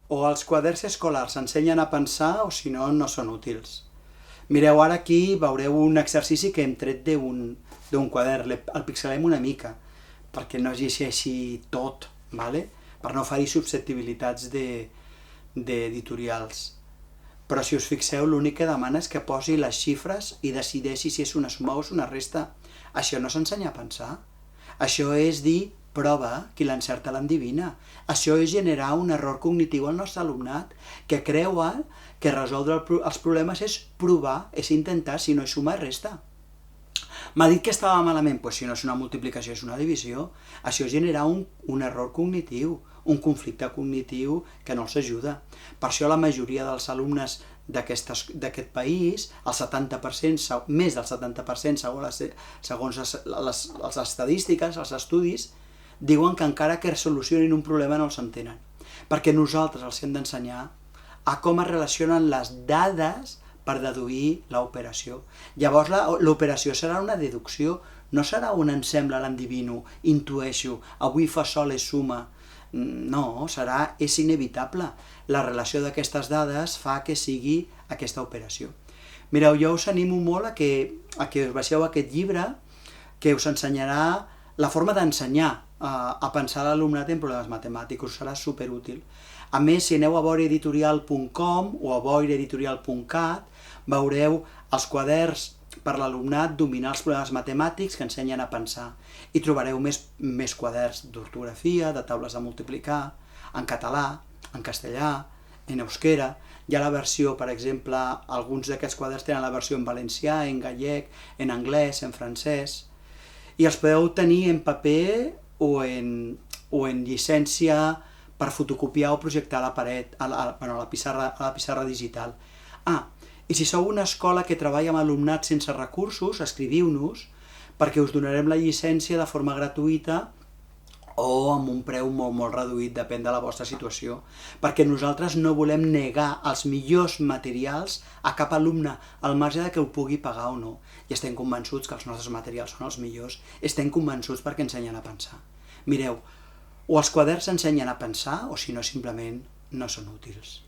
O els quaderns escolars ensenyen a pensar o si no, no són útils. Mireu, ara aquí veureu un exercici que hem tret d'un quadern, el pixelem una mica, perquè no es llegeixi tot, ¿vale? Per no oferir susceptibilitats d'editorials. Però si us fixeu, l'únic que demana és que posi les xifres i decideixi si és una suma o és una resta. Això no s'ensenya a pensar. Això és dir, prova, qui l'encerta l'endivina. Això és generar un error cognitiu al nostre alumnat, que creuen que resoldre els problemes és provar, és intentar, si no és suma, és resta. M'ha dit que estava malament, doncs si no és una multiplicació, és una divisió. Això és generar un error cognitiu, un conflicte cognitiu que no els ajuda. Per això la majoria dels alumnes d'aquest país, el 70%, més del 70%, segons les estadístiques, els estudis, diuen que encara que solucionin un problema no els entenen. Perquè nosaltres els hem d'ensenyar a com es relacionen les dades per deduir l'operació. Llavors l'operació serà una deducció, no serà un em sembla l'endivino, intueixo, avui fa sol és suma. No, és inevitable. La relació d'aquestes dades fa que sigui aquesta operació. Mireu, jo us animo molt a que us baixeu aquest llibre que us ensenyarà la forma d'ensenyar a pensar l'alumnat en problemes matemàtics, us serà superútil. A més, si aneu a boiraeditorial.com o a boiraeditorial.cat, veureu els quaderns per l'alumnat dominar els problemes matemàtics que ensenyen a pensar. I trobareu més quaderns d'ortografia, de taules de multiplicar, en català, en castellà, en euskera. Hi ha la versió, per exemple, alguns d'aquests quaderns tenen la versió en valencià, en gallec, en anglès, en francès. I els podeu tenir en paper o en llicència per fotocopiar o projectar a la paret, a la pissarra digital. I si sou una escola que treballa amb alumnat sense recursos, escriviu-nos, perquè us donarem la llicència de forma gratuïta o amb un preu molt, molt reduït, depèn de la vostra situació. Perquè nosaltres no volem negar els millors materials a cap alumne, al marge de que ho pugui pagar o no. I estem convençuts que els nostres materials són els millors, estem convençuts perquè ensenyen a pensar. Mireu, o els quaderns ensenyen a pensar, o si no, simplement no són útils.